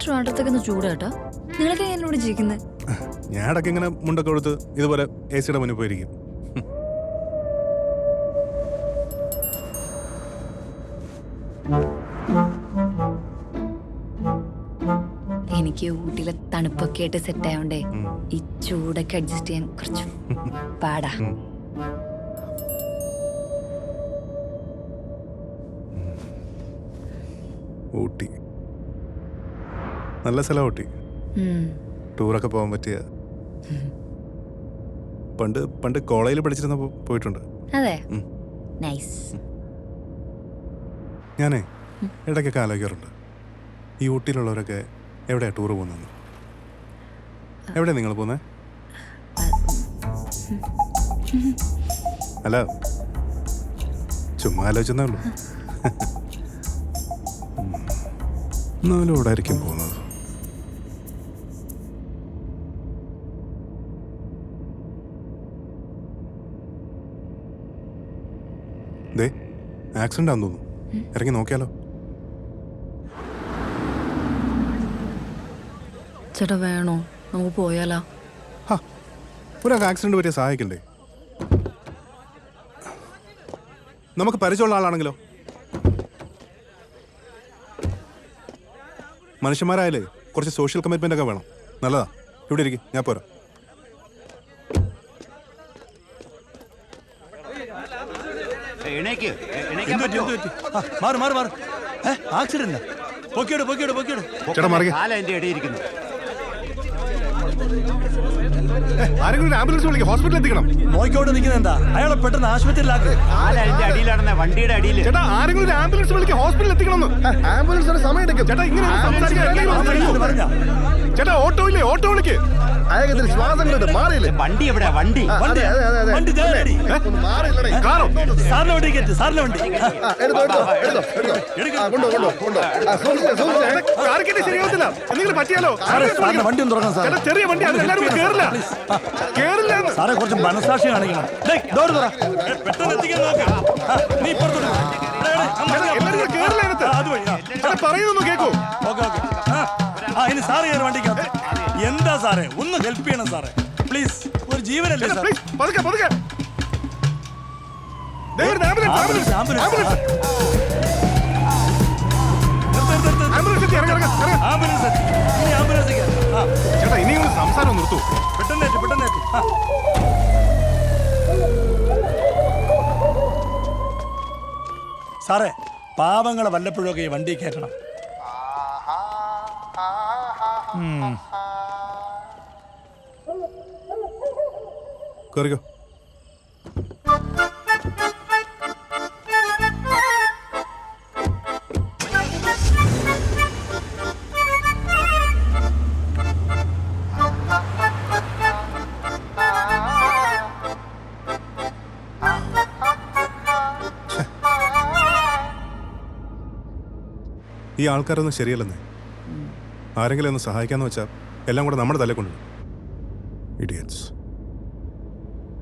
ട്രിവാൻഡ്രത്തേക്ക് ചൂടാട്ടാ. നിങ്ങളൊക്കെ എന്നോട് ജീവിക്കുന്നത്? ഞാൻ ഇടയ്ക്ക് ഇങ്ങനെ മുണ്ടൊക്കെ കൊടുത്ത് ഇതുപോലെ എ സിയുടെ മുന്നിൽ പോയിരിക്കും. എനിക്ക് ഊട്ടിയിലെ തണുപ്പൊക്കെ ആയിട്ട് സെറ്റ് ആയോണ്ടേ ഈ ചൂടൊക്കെ അഡ്ജസ്റ്റ് ചെയ്യാൻ കുറച്ച് പാടാ. ഊട്ടി നല്ല സ്ഥലം. ഊട്ടി ടൂറൊക്കെ പോകാൻ പറ്റിയ. പണ്ട് പണ്ട് കോളേജിൽ പഠിച്ചിരുന്നപ്പോൾ പോയിട്ടുണ്ട്. അതെ, നൈസ്. ഞാനേ ഇടയ്ക്കൊക്കെ ആലോചിക്കാറുണ്ട്, ഈ ഊട്ടിയിലുള്ളവരൊക്കെ എവിടെയാ ടൂർ പോകുന്നത്? എവിടെയാ നിങ്ങൾ പോകുന്നത്? അല്ല, ചുമ്മാ ആലോചിച്ചെന്നേ ഉള്ളൂ. എന്നാലും ഇവിടെ ആയിരിക്കും പോകുന്നത്. ദേ, ആക്സിഡന്റ് ആണെന്ന് തോന്നുന്നു. ഇറങ്ങി നോക്കിയാലോ? ചേട്ടാ വേണോ? നമുക്ക് പോയാലോ? ഒരാൾക്ക് ആക്സിഡന്റ് പറ്റിയ സഹായിക്കണ്ടേ? നമുക്ക് പരിചയമുള്ള ആളാണെങ്കിലോ? മനുഷ്യന്മാരായാലേ കുറച്ച് സോഷ്യൽ കമ്മിറ്റ്മെന്റ് ഒക്കെ വേണം. നല്ലതാ. ഇവിടെ ഇരിക്കും, ഞാൻ പോരാ. ചേട്ടാ മാറി. ആരെങ്കിലും ആംബുലൻസ് വിളിക്കും, ഹോസ്പിറ്റലിൽ എത്തിക്കണം. നോക്കിയോട്ട് നിൽക്കുന്ന എന്താ? അയാളെ പെട്ടെന്ന് ആശുപത്രിയിലാക്ക്. അടിയിലാണ് വണ്ടിയുടെ അടിയിൽ. ചേട്ടാ ആരെങ്കിലും ആംബുലൻസ് വിളിക്കും, ഹോസ്പിറ്റലിൽ എത്തിക്കണം. ആംബുലൻസിന് സമയം എടുക്കും. ചേട്ടാ ഇങ്ങനെ സംസാരിക്കാൻ. ചേട്ടാ ഓട്ടോ ഇല്ലേ? ഓട്ടോ വിളിക്ക്. അയാൾക്ക് ശ്വാസം കിട്ടും. മാറിയില്ലേ? വണ്ടി എവിടെ? വണ്ടി കാറോ? സാറിന് വണ്ടി കയറ്റി. സാറിന് വണ്ടി ശരിയാവത്തില്ല. എന്തെങ്കിലും പറ്റിയാലോ? വണ്ടി ഒന്ന് തുറക്കണം സാർ. ചെറിയ വണ്ടി, എല്ലാവരും കേറില്ല. കേറില്ല സാറേ, കുറച്ച് മനസാക്ഷി കാണിക്കണം. പെട്ടെന്ന് എത്തിക്കാൻ നോക്കാം. നീ ഇപ്പുറത്തോട്ട് എല്ലാവരും കേറില്ല. പറയുന്നു കേക്കോ? ഇനി സാറ് കയറി വണ്ടിക്കകത്ത്. എന്താ സാറേ, ഒന്ന് ഹെൽപ്പ് ചെയ്യണം സാറേ, പ്ലീസ്. ഒരു ജീവനല്ലേ സാർ? പതുക്കെ പതുക്കെ. ചേട്ടാ ഇനിയും സംസാരം നിർത്തൂ. പെട്ടെന്നേറ്റ് പെട്ടെന്നേറ്റ്. സാറേ, പാവങ്ങളെ വല്ലപ്പോഴൊക്കെ ഈ വണ്ടി കയറ്റണം. കേറിക്കോ. ഈ ആൾക്കാരൊന്നും ശരിയല്ലെന്നേ. ആരെങ്കിലും ഒന്ന് സഹായിക്കാന്ന് വെച്ചാൽ എല്ലാം കൂടെ നമ്മുടെ തലേ കൊണ്ടു. ഇഡിയറ്റ്സ്.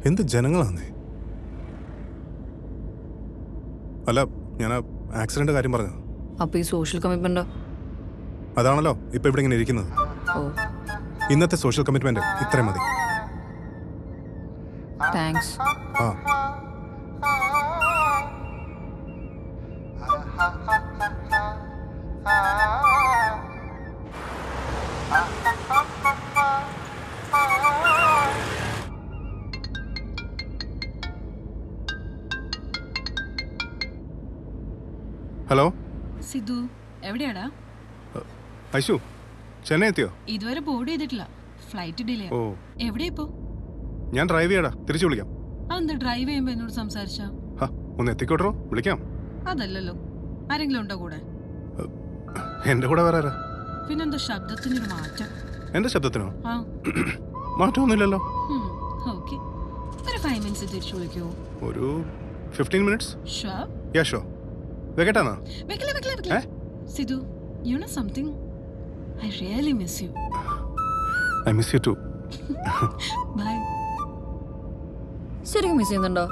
എന്ത് ജനങ്ങളാന്നേ. അല്ല, ഞാൻ ആക്സിഡന്റ് കാര്യം പറഞ്ഞത്. അപ്പൊ ഈ സോഷ്യൽ കമ്മിറ്റ്മെന്റ് അതാണല്ലോ ഇപ്പൊ ഇവിടെ ഇങ്ങനെ ഇരിക്കുന്നത്. ഇന്നത്തെ സോഷ്യൽ കമ്മിറ്റ്മെന്റ് ഇത്രയും മതി. താങ്ക്സ്. ആ ഹലോ സിദ്ധു, എവിടെയാടാ? ഐശു, ചെന്നൈ എത്തിയോ? ഇതുവരെ ബോർഡ് ചെയ്തിട്ടില്ല. Flight delay. ഓ, എവിടെ ഇപ്പോ? ഞാൻ ഡ്രൈവ് ചെയ്യടാ, തിരിച്ചു വിളിക്കാം. അതെന്താ ഡ്രൈവ് ചെയ്യുമ്പോ എന്നോട് സംസാരിച്ചാ? ഒന്ന് എത്തിക്കോട്ടോ, വിളിക്കാം. അതല്ലല്ലോ, ആരെങ്കിലും ഉണ്ടോ കൂടെ? എന്റെ കൂടെ വേറെ ആരാ? പിന്നെന്തോ ശബ്ദത്തിനൊരു മാറ്റം. എന്റെ ശബ്ദത്തിനോ? ആ, മാറ്റമൊന്നുമില്ലല്ലോ. ഓക്കെ. ഒരു 5 മിനിറ്റ്സ് തിരിച്ചു വിളിക്കോ? ഒരു 15 minutes. ഷുവർ? Yeah sure. വെക്കട്ടാ? വെക്കില്ല. Sidhu, you know something? I really miss you. I miss you too. Bye. ശരിക്കും മിസ് ചെയ്യുന്നുണ്ടോ?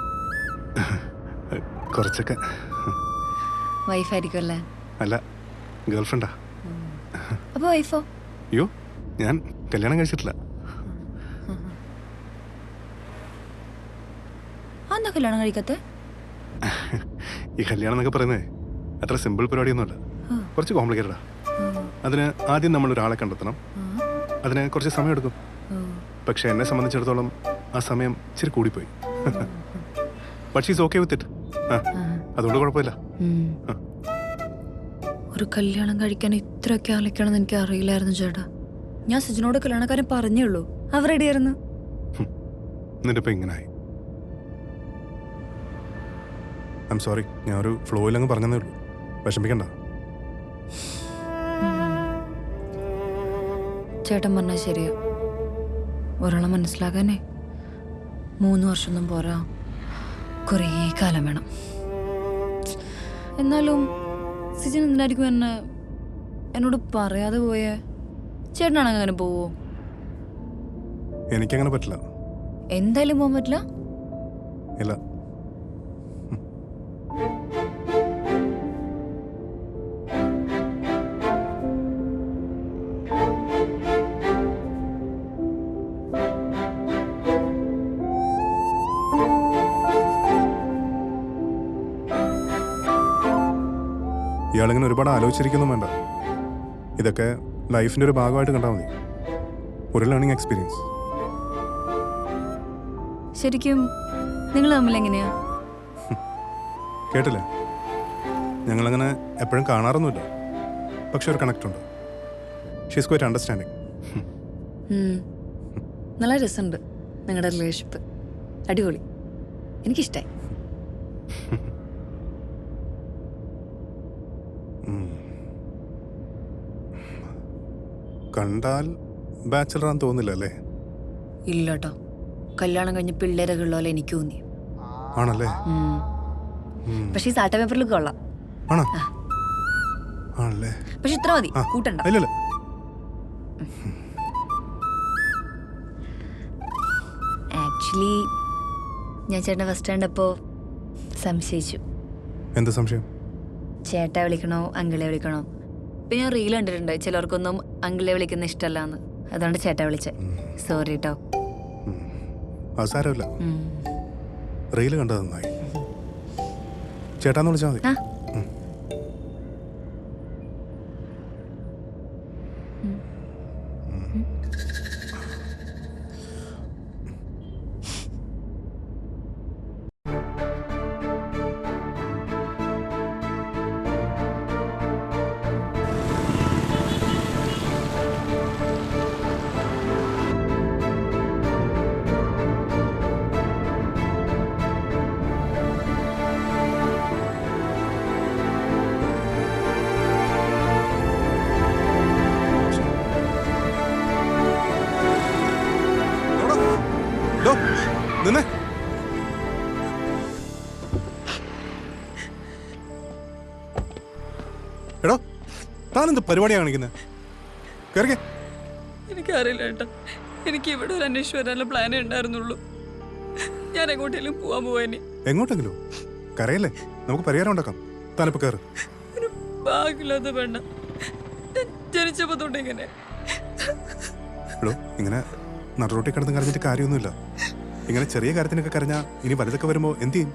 കുറച്ചൊക്കെ. വൈഫായിരിക്കും അല്ലേ? അല്ല, ഗേൾഫ്രണ്ടാ. അപ്പൊ വൈഫോ? അയ്യോ, ഞാൻ കല്യാണം കഴിച്ചിട്ടില്ല. എന്താ കല്യാണം കഴിക്കത്തെ? ഈ കല്യാണം എന്നൊക്കെ പറയുന്നത് അത്ര സിമ്പിൾ പരിപാടിയൊന്നുമല്ല, കുറച്ച് കോംപ്ലിക്കേറ്റഡാ. അതിന് ആദ്യം നമ്മൾ ഒരാളെ കണ്ടെത്തണം, അതിന് കുറച്ച് സമയം എടുക്കും. പക്ഷെ എന്നെ സംബന്ധിച്ചിടത്തോളം ആ സമയം ഇച്ചിരി കൂടിപ്പോയി. But she's okay with it. അതുകൊണ്ട് കുഴപ്പമില്ല. ഒരു കല്യാണം കഴിക്കാൻ ഇത്രയൊക്കെ ആലോചിക്കണമെന്ന് എനിക്ക് അറിയില്ലായിരുന്നു ചേട്ടാ. ഞാൻ സിജിനോട് കല്യാണക്കാരൻ പറഞ്ഞേ ഉള്ളൂ, അവർ റെഡിയായിരുന്നു. എന്നിട്ട് ഇപ്പൊ ഇങ്ങനായി. ഐ എം സോറി, ഞാൻ ഒരു ഫ്ലോയിൽ അങ്ങ് പറഞ്ഞതേ ഉള്ളൂ, വിഷമിക്കണ്ട. ചേട്ടൻ പറഞ്ഞാൽ ശരിയാ, ഒരാളെ മനസ്സിലാക്കാനേ 3 വർഷമൊന്നും പോരാ, കുറേ കാലം വേണം. എന്നാലും സിജിൻ എന്തിനായിരിക്കും എന്നോട് പറയാതെ പോയേ? ചേട്ടനാണെങ്കിൽ അങ്ങനെ പോവോ? എനിക്കങ്ങനെ പറ്റില്ല. എന്തായാലും പോകാൻ പറ്റില്ല. ഇല്ല. ഇയാളിങ്ങനെ ഒരുപാട് ആലോചിച്ചിരിക്കൊന്നും വേണ്ട. ഇതൊക്കെ ലൈഫിൻ്റെ ഒരു ഭാഗമായിട്ട് കണ്ടാൽ മതി, ഒരു ലേണിംഗ് എക്സ്പീരിയൻസ്. ശരിക്കും നിങ്ങൾ തമ്മിൽ എങ്ങനെയാ? കേട്ടില്ലേ, ഞങ്ങളങ്ങനെ എപ്പോഴും കാണാറൊന്നുമില്ല, പക്ഷെ ഒരു കണക്റ്റ് ഉണ്ട്. She's quite understanding. നല്ല രസമുണ്ട് നിങ്ങളുടെ റിലേഷൻഷിപ്പ്, അടിപൊളി, എനിക്കിഷ്ടായി. കണ്ടാൽ ബാച്ചലറാന്ന് തോന്നില്ല അല്ലേ? ഇല്ല കേട്ടോ, കല്യാണം കഴിഞ്ഞ് പിള്ളേരൊക്കെ ഉള്ള പോലെ എനിക്ക് തോന്നി. ആണല്ലേ? പക്ഷെ ഈ സാട്ട പേപ്പറിൽ കൊള്ളാം. ആണോ? ആണല്ലേ? പക്ഷെ ഇത്ര മതി, കൂട്ടണ്ട. ഇല്ലല്ല. ആക്ച്വലി ഞാൻ ചേട്ടനെ ഫസ്റ്റ് കണ്ടപ്പോൾ സംശയിച്ചു. എന്ത് സംശയം? ചേട്ടാ വിളിക്കണോ അങ്കിളെ വിളിക്കണോ? ഇപ്പം ഞാൻ റീൽ കണ്ടിട്ടുണ്ട്, ചിലർക്കൊന്നും അങ്കിളെ വിളിക്കുന്ന ഇഷ്ടമല്ലാന്ന്, അതുകൊണ്ട് ചേട്ടാ വിളിച്ചേ. സോറി കേട്ടോ. അത് സാരമില്ല, റീല് കണ്ടത് നന്നായി. ചേട്ടാന്ന് വിളിച്ചാൽ മതി. നിന്നെ എടോ, താനെന്ത് പരിപാടിയാണ് കാണിക്കുന്നത്? കേറിക്കേ. എനിക്കറിയില്ല ഏട്ടാ, എനിക്ക് ഇവിടെ ഒരു അന്വേഷിച്ച് വരാനുള്ള പ്ലാനേ ഉണ്ടായിരുന്നുള്ളൂ. ഞാൻ എങ്ങോട്ടെങ്കിലും പോവാൻ പോവാനി. എങ്ങോട്ടെങ്കിലും? കരയല്ലേ, നമുക്ക് പരിഹാരം ഉണ്ടാക്കാം. താനിപ്പോ കയറ്. ഒരു ഭാഗമില്ലാത്ത പെണ്ണ, ജനിച്ചപ്പോ തൊട്ട് ഇങ്ങനെ. എടോ, ഇങ്ങനെ നടുറോട്ടി കിടന്ന് കരഞ്ഞിട്ട് കാര്യമൊന്നുമില്ല. ഇങ്ങനെ ചെറിയ കാര്യത്തിനൊക്കെ കരഞ്ഞാ ഇനി വലുതൊക്കെ വരുമ്പോ എന്ത് ചെയ്യും?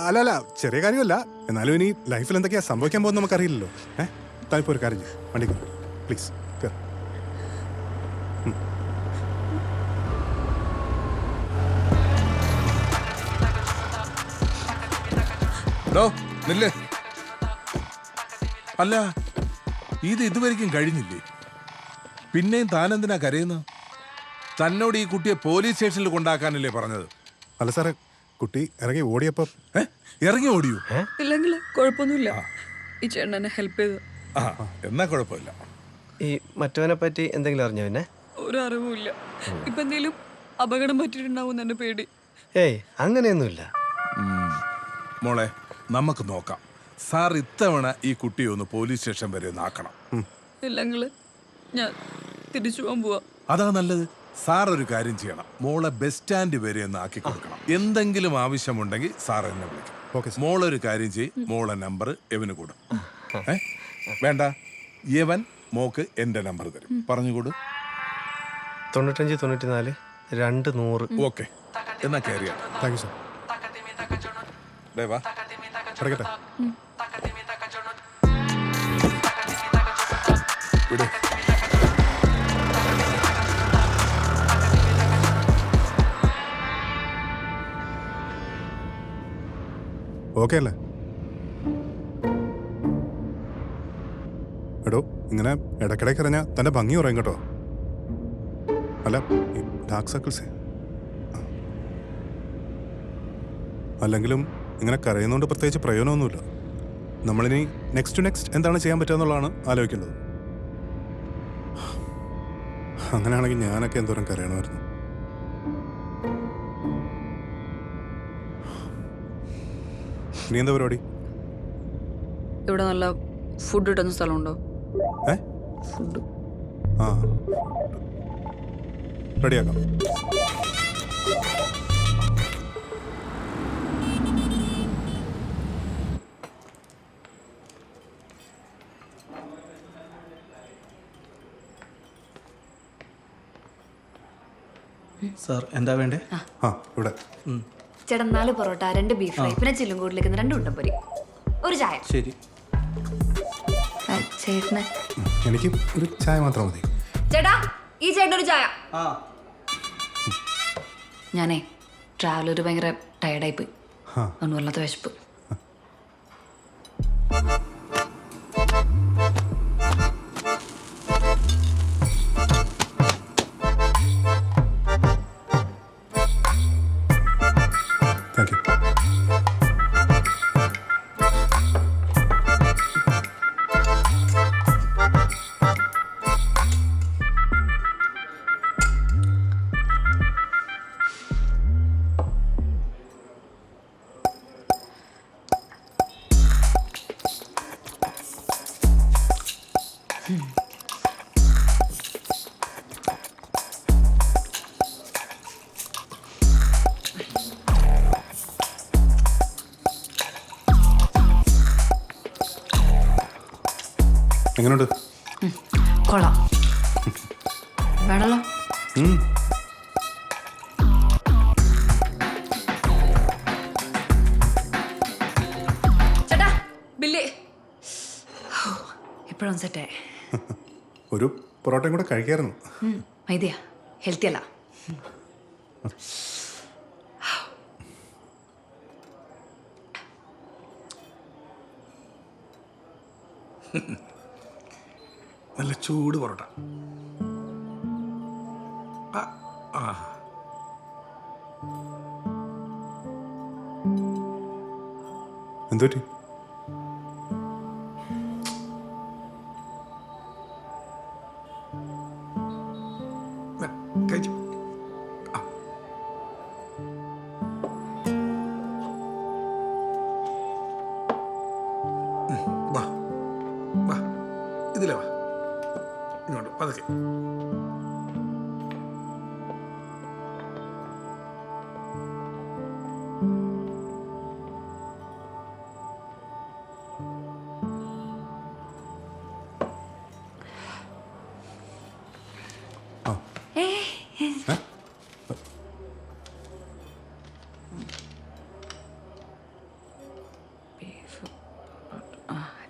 അല്ല, ചെറിയ കാര്യമല്ല. എന്നാലും ഇനി ലൈഫിൽ എന്തൊക്കെയാ സംഭവിക്കാൻ പോകുന്നത് നമുക്കറിയില്ലല്ലോ. താനിപ്പോ ഒരു കാര്യം ചെയ്യും, വണ്ടി കയറി പ്ലീസ്. അല്ല, ഇത് ഇതുവരെയ്ക്കും കഴിഞ്ഞില്ലേ? പിന്നെയും താനെന്തിനാ കരയുന്നത്? തന്നോട് ഈ കുട്ടിയെ പോലീസ് സ്റ്റേഷനിൽ കൊണ്ടാക്കാനല്ലേ പറഞ്ഞത്? അല്ല സാറേ, കുട്ടി ഇറങ്ങി ഓടിയപ്പോ. ഇറങ്ങി ഓടിയോ? ഇല്ലെങ്കിൽ കുഴപ്പമൊന്നുമില്ല, ഈ ചേട്ടൻ എന്നെ ഹെൽപ്പ് ചെയ്തു. എന്നാ കുഴപ്പമില്ല. ഈ മറ്റവനെ പറ്റി എന്തെങ്കിലും അറിഞ്ഞോ? പിന്നെ ഒരു അറിവുമില്ല. ഇപ്പൊ എന്തെങ്കിലും അപകടം പറ്റിയിട്ടുണ്ടാവും എന്നെ പേടി. ഏയ് അങ്ങനെയൊന്നുമില്ല മോളെ, നമുക്ക് നോക്കാം. സാർ ഇത്തവണ ഈ കുട്ടിയെ ഒന്ന് പോലീസ് സ്റ്റേഷൻ വരെ ഒന്ന് ആക്കണം. ഇല്ലെങ്കിൽ ഞാൻ തിരിച്ചു പോകാൻ പോവാ. അതാ നല്ലത്. സാർ ഒരു കാര്യം ചെയ്യണം, മോളെ ബസ് സ്റ്റാൻഡ് വരെ ഒന്ന് ആക്കി കൊടുക്കണം. എന്തെങ്കിലും ആവശ്യമുണ്ടെങ്കിൽ സാർ എന്നെ വിളിക്കും. മോളൊരു കാര്യം ചെയ്യ്, മോളെ നമ്പർ എവന് കൊടു. വേണ്ട, യവൻ മോക്ക് എൻ്റെ നമ്പർ തരും. പറഞ്ഞുകൊടു. 95 94 200. ഓക്കെ, എന്നാ കയറിയാ. Thank you sir. ഡേ വാ. കിടക്കട്ടെ. വിട്. ഓക്കെ അല്ലേ? എടോ, ഇങ്ങനെ ഇടയ്ക്കിടയ്ക്ക് അറിഞ്ഞാൽ തൻ്റെ ഭംഗി കുറയും കേട്ടോ. അല്ല, ഈ ഡാർക്ക് സർക്കിൾസേ. അല്ലെങ്കിലും ഇങ്ങനെ കരയുന്നതുകൊണ്ട് പ്രത്യേകിച്ച് പ്രയോജനമൊന്നുമില്ല. നമ്മളിനി നെക്സ്റ്റ് ടു നെക്സ്റ്റ് എന്താണ് ചെയ്യാൻ പറ്റുക എന്നുള്ളതാണ് ആലോചിക്കേണ്ടത്. അങ്ങനെയാണെങ്കിൽ ഞാനൊക്കെ എന്തോരം കരയണമായിരുന്നു. ഇനി എന്താ പരിപാടി? ഇവിടെ നല്ല ഫുഡ് കിട്ടുന്ന സ്ഥലമുണ്ടോ? ഏ? ഫുഡ് ആ, റെഡിയാക്കാം. സാർ എന്താ വേണ്ടേ? ആ, ഇവിടെ. ചേട്ടാ 4 പൊറോട്ട, 2 ബീഫ് ഫ്രൈ, പിന്നെ ചില്ലുംകൂടിലേക്ക് 2 ഉണ്ടപ്പൊരി, ഒരു ചായ. ശരി. ചേട്ടന് എനിക്ക് ഒരു ചായ മാത്രം മതി. ചേട്ടാ, ഈ ചേട്ടൻ ഒരു ചായ. ആ ഞാനേ ട്രാവലർ ഭയങ്കര ടയർഡായി പോയി. ആ. അതുകൊണ്ട് വല്ലാത്ത വിശപ്പ്. Thank you. എങ്ങനെയുണ്ട്? കൊള്ളാം. വേണല്ലോ. ചേട്ടാ, ബില്ല്. ഇപ്പോഴും സെറ്റേ. ഒരു പൊറോട്ടയും കൂടെ കഴിക്കായിരുന്നു. മൈദിയ ഹെൽത്തി അല്ല. നല്ല ചൂട് പൊറോട്ട. എന്തുപറ്റി? കഴിച്ചു. വാ വാ, ഇതിലെ വാ, ഇങ്ങോട്ട് പതുക്കെ.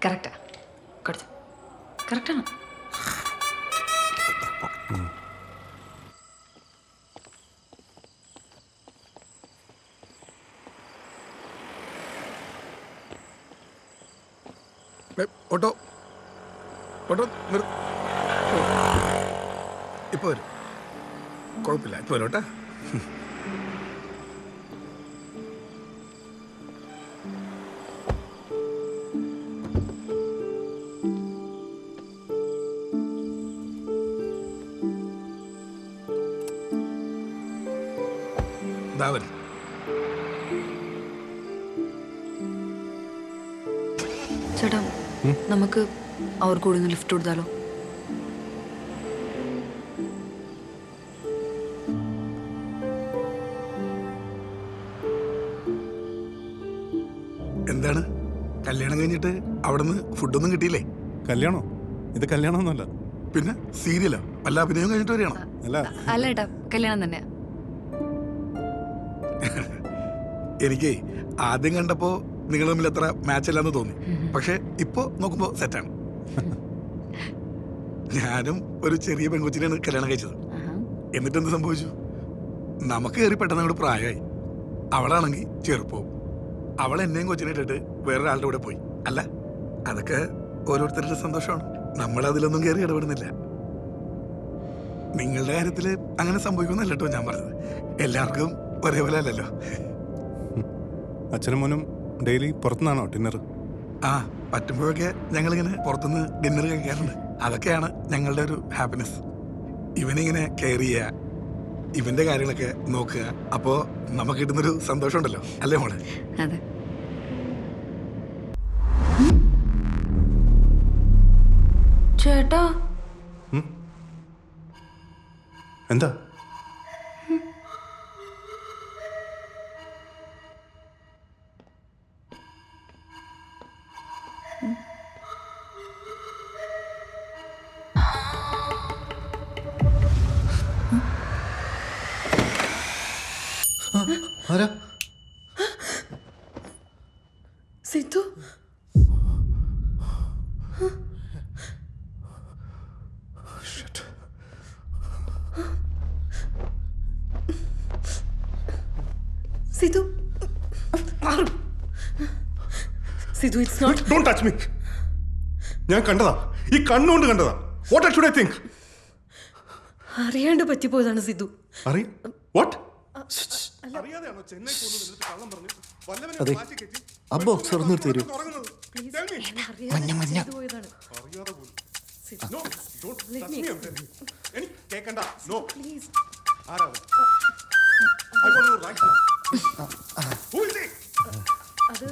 കറക്റ്റാ, കൊടുത്തു. കറക്റ്റാണ്. ഓട്ടോ ഓട്ടോ ഇപ്പൊ വരും. കുഴപ്പമില്ല, ഇപ്പൊ വരും കേട്ടാ. വരും. ചേട്ടാ, നമുക്ക് അവർക്ക് കൂടി ഒന്ന് ലിഫ്റ്റ് കൊടുത്താലോ? എന്താണ്, കല്യാണം കഴിഞ്ഞിട്ട് അവിടുന്ന് ഫുഡൊന്നും കിട്ടിയില്ലേ? കല്യാണോ? ഇത് കല്യാണമൊന്നുമല്ല. പിന്നെ സീരിയലോ വല്ല അഭിനയം കഴിഞ്ഞിട്ട് വരികയാണോ? അല്ല, അല്ല ഏട്ടാ, കല്യാണം തന്നെയാ. എനിക്ക് ആദ്യം കണ്ടപ്പോ നിങ്ങൾ തമ്മിൽ അത്ര മാച്ച് അല്ലാന്ന് തോന്നി. പക്ഷെ ഇപ്പോ നോക്കുമ്പോ സെറ്റാണ്. ഞാനും ഒരു ചെറിയ പെൺകൊച്ചിനെയാണ് കല്യാണം കഴിച്ചത്. എന്നിട്ട് എന്ത് സംഭവിച്ചു? നമുക്ക് കയറി പെട്ടെന്ന് അങ്ങോട്ട് പ്രായമായി. അവളാണെങ്കിൽ ചെറുപ്പവും. അവൾ എന്നെയും കൊച്ചിനെ ഇട്ടിട്ട് വേറൊരാളുടെ കൂടെ പോയി. അല്ല, അതൊക്കെ ഓരോരുത്തരുടെ സന്തോഷമാണ്. നമ്മളതിലൊന്നും കയറി ഇടപെടുന്നില്ല. നിങ്ങളുടെ കാര്യത്തിൽ അങ്ങനെ സംഭവിക്കുമെന്നല്ല കേട്ടോ ഞാൻ പറഞ്ഞത്. എല്ലാവർക്കും ഒരേപോലെ അല്ലല്ലോ. അച്ഛനും മോനും ഡെയിലി പുറത്തുനിന്നാണോ ഡിന്നർ? ആ, പറ്റുമ്പോഴൊക്കെ ഞങ്ങളിങ്ങനെ പുറത്തുനിന്ന് ഡിന്നർ കഴിക്കാറുണ്ട്. അതൊക്കെയാണ് ഞങ്ങളുടെ ഒരു ഹാപ്പിനെസ്. ഇവനിങ്ങനെ കെയർ ചെയ്യുക, ഇവന്റെ കാര്യങ്ങളൊക്കെ നോക്കുക. അപ്പോ നമുക്ക് കിട്ടുന്നൊരു സന്തോഷം ഉണ്ടല്ലോ, അല്ലേ മോളെ? അതെ. ചേട്ടാ, എന്താ? ആരാ? സിദ്ധു, സിദ്ധു, മാറും. Siddhu, it's not. Don't touch me. ഞാൻ കണ്ടതാ, ഈ കണ്ണുകൊണ്ട് കണ്ടതാ. What should I think? അറിയാണ്ട് പറ്റിപ്പോയതാണ് സിദ്ധു. What? അതെ, ആ ബോക്സ് തുറന്നു തരൂ. മഞ്ഞ മഞ്ഞ. അത്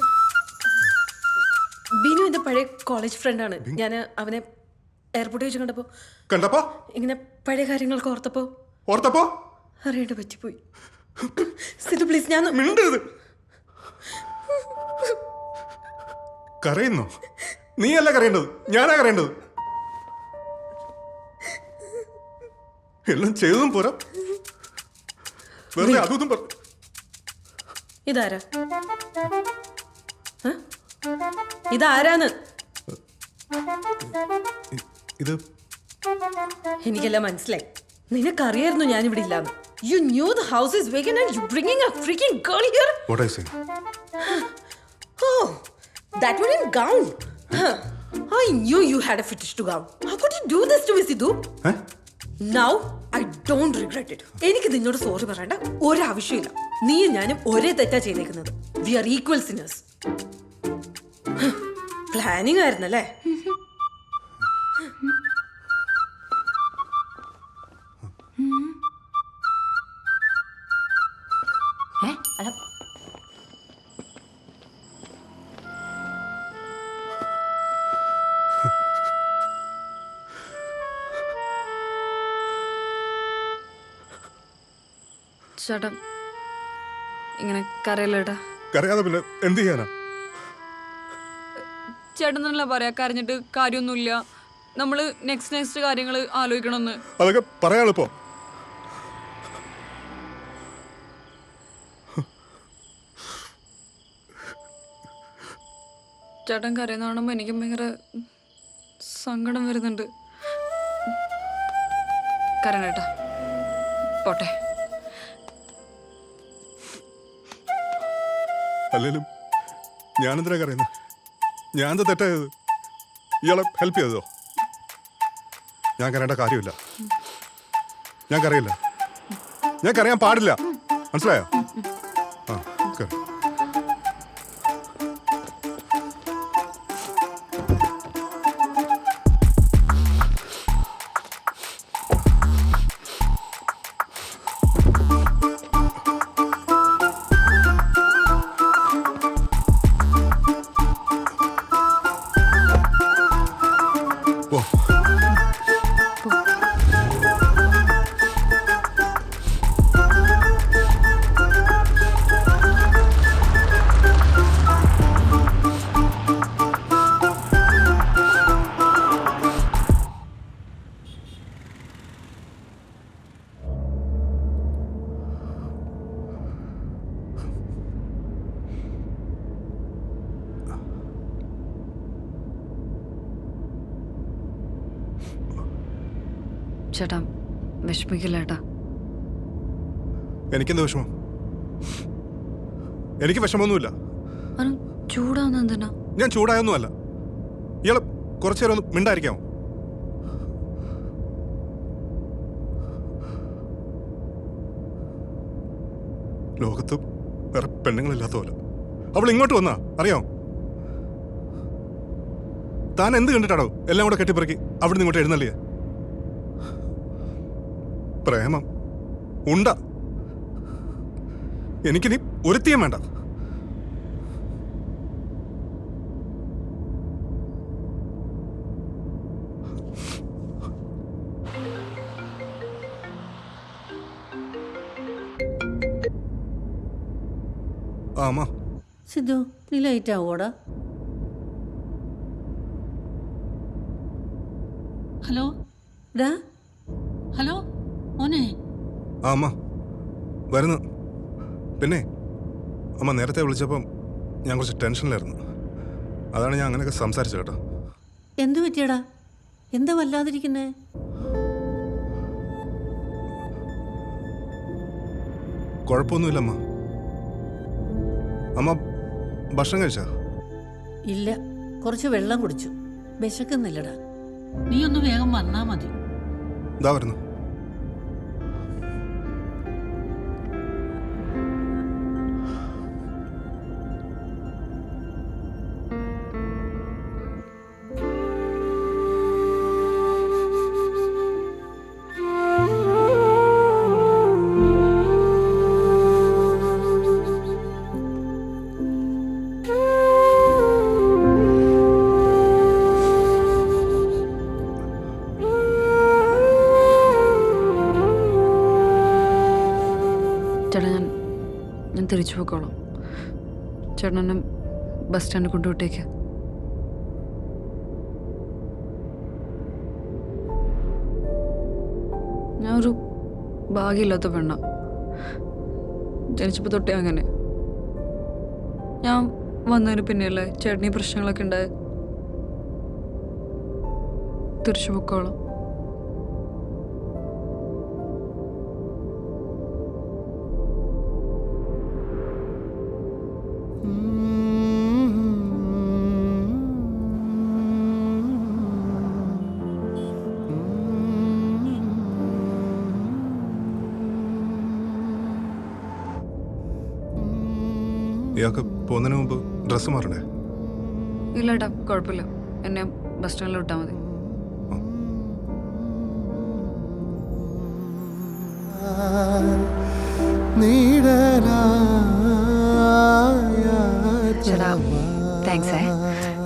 ബിനു എന്റെ പഴയ കോളേജ് ഫ്രണ്ടാണ്. ഞാൻ അവനെ എയർപോർട്ടിൽ വെച്ച് കണ്ടപ്പോ ഇങ്ങനെ പഴയ കാര്യങ്ങൾക്ക് ഓർത്തപ്പോ അറിയാണ്ട് പറ്റിപ്പോയി. സിദ്ധു പ്ലീസ്, ഞാൻ മിണ്ടരുത്. കരയുന്നോ? നീയല്ല കരയേണ്ടത്, ഞാനാ കരയേണ്ടത്. എല്ലാം ചെയ്തതും പോരാ, വെറുതെ അതും പറഞ്ഞു. ഇതാരാ? ഇതാരാന്ന്? ഇത് എനിക്കെല്ലാം മനസ്സിലായി. നിനക്കറിയായിരുന്നു ഞാൻ ഇവിടെ ഇല്ലാന്ന്. You knew the house is vacant and you bringing a freaking girl here? what I say? Oh, that one in gown. Huh. I knew you had a fetish to gown. How could you do this to me, Sidhu? Now I don't regret it. എനിക്ക് നിന്നോട് sorry പറയണ്ട ഒരാവശ്യമില്ല. നീയും ഞാനും ഒരേ തെറ്റാ ചെയ്തേക്കുന്നത്. We are equal sinners. Planning ആയിരുന്നല്ലേ? ചേട്ടാ, ഇങ്ങനെ കരയില്ലേട്ടാ. കരയാതെ പിന്നെ എന്ത് ചെയ്യാനാ? ചേട്ടൻ തന്നെ പറയാ, കരഞ്ഞിട്ട് കാര്യമൊന്നുമില്ല, നമ്മള് നെക്സ്റ്റ് കാര്യങ്ങൾ ആലോചിക്കണമെന്ന്. അതൊക്കെ പറയാളിപ്പോ. ചേട്ടൻ കരയുന്ന കാണുമ്പോൾ എനിക്ക് ഭയങ്കര സങ്കടം വരുന്നുണ്ട്. കരഞ്ഞേട്ടാ, പോട്ടെ. അല്ലേലും ഞാനെന്തിനാ കരയുന്നത്? ഞാൻ എന്താ തെറ്റായത്? ഇയാളെ ഹെൽപ്പ് ചെയ്തോ? ഞാൻ കരയേണ്ട കാര്യമില്ല. ഞാൻ കരയില്ല. ഞാൻ കരയാൻ പാടില്ല. മനസ്സിലായോ? ആ, കര. ചേട്ടാ വിഷമിക്കില്ല ഏട്ടാ. എനിക്കെന്ത് വിഷമം? എനിക്ക് വിഷമമൊന്നുമില്ല. അവന് ചൂടാവുന്ന എന്തിനാ? ഞാൻ ചൂടായൊന്നുമല്ല. ഇയാള് കുറച്ചു നേരം ഒന്ന് മിണ്ടായിരിക്കാമോ? ലോകത്ത് വേറെ പെണ്ണുങ്ങളില്ലാത്ത പോലെ അവൾ ഇങ്ങോട്ട് വന്നാ അറിയാമോ? താൻ എന്ത് കണ്ടിട്ടാണോ എല്ലാം കൂടെ കെട്ടിപ്പറക്കി അവിടുന്ന് ഇങ്ങോട്ട് എഴുന്നള്ളിയ? പ്രേമം ഉണ്ട. എനിക്കിനി ഒരുത്തിയും വേണ്ട. അമ്മ സിദ്ധു നീ ലേറ്റ് ആവോടാ? ഹലോ ഡാ, ഹലോ മോനെ. അമ്മ വരുന്നു. പിന്നെ അമ്മ നേരത്തെ വിളിച്ചപ്പം ഞാൻ കുറച്ച് ടെൻഷനിലായിരുന്നു. അതാണ് ഞാൻ അങ്ങനെയൊക്കെ സംസാരിച്ചത് കേട്ടോ. എന്തു പറ്റിയടാ? എന്താ വല്ലാതിരിക്കുന്നേ? കുഴപ്പമൊന്നുമില്ല അമ്മ. അമ്മ ഭക്ഷണം കഴിച്ചാ? ഇല്ല, കുറച്ച് വെള്ളം കുടിച്ചു. വിശക്കുന്നില്ലടാ. നീ ഒന്ന് വേഗം വന്നാ മതി. ഇതാ വരുന്നു. ചേട്ടാ ഞാൻ തിരിച്ചു പോയിക്കോളാം. ചേട്ടൻ എന്നെ ബസ് സ്റ്റാൻഡിൽ കൊണ്ടുവിട്ടേക്ക്. ഞാൻ ഒരു ഭാഗ്യമില്ലാത്ത പെണ്ണ. ജനിച്ചപ്പോൾ തൊട്ടേ അങ്ങനെ. ഞാൻ വന്നതിന് പിന്നെയല്ലേ ചേട്ടനീ പ്രശ്നങ്ങളൊക്കെ ഉണ്ടായത്. തിരിച്ചു പോയിക്കോളാം. ഇയാൾക്ക് പോകുന്നതിന് മുമ്പ് ഡ്രസ്സ് മാറണ്ടേ? ഇല്ല ഏട്ടാ, കുഴപ്പമില്ല. എന്നെ ബസ് സ്റ്റാൻഡിൽ വിട്ടാൽ മതി. ചേട്ടാ താങ്ക്സ്.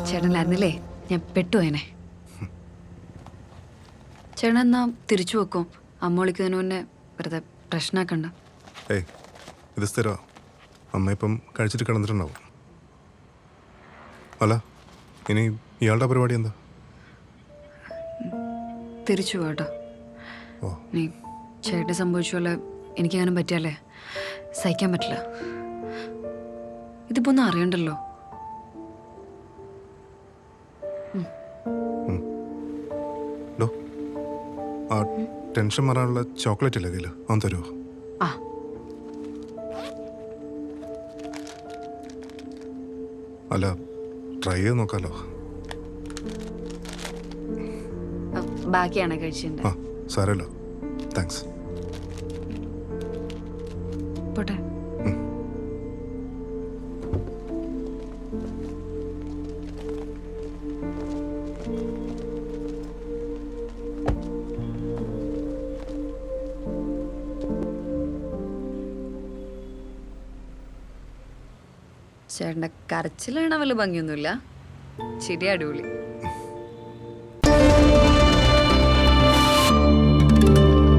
ചേട്ടനില്ലായിരുന്നില്ലേ ഞാൻ പെട്ടുപോയനെ. ചേട്ടൻ എന്നാ തിരിച്ചു വെക്കും. അമ്മ വിളിക്കുന്നതിന് മുന്നേ വെറുതെ പ്രശ്നമാക്കണ്ട. ഏയ് ഇത് സ്ഥിരമാ. അമ്മ ഇപ്പം കഴിച്ചിട്ട് കിടന്നിട്ടുണ്ടാവും. അല്ല ഇനി ഇയാളുടെ പരിപാടി എന്താ? തിരിച്ചു പോകട്ടോ. ഓ നീ ചേട്ടന് സംഭവിച്ച പോലെ എനിക്കങ്ങനെ പറ്റിയാലേ സഹിക്കാൻ പറ്റില്ല. ഇതിപ്പോ ഒന്നും അറിയണ്ടല്ലോ. ഡോ ആ ടെൻഷൻ മാറാനുള്ള ചോക്ലേറ്റ് ഇല്ലേ കയ്യിൽ? അവൻ തരുമോ? ആ അല്ല ട്രൈ ചെയ്ത് നോക്കാമല്ലോ. ബാക്കിയാണ് കഴിച്ചിട്ടുണ്ട്. ആ സാരമില്ല, താങ്ക്സ്. പോട്ടെ. ചേട്ടൻ്റെ കരച്ചിലാണ് വല്ല ഭംഗിയൊന്നുമില്ല. ശരി, അടിപൊളി.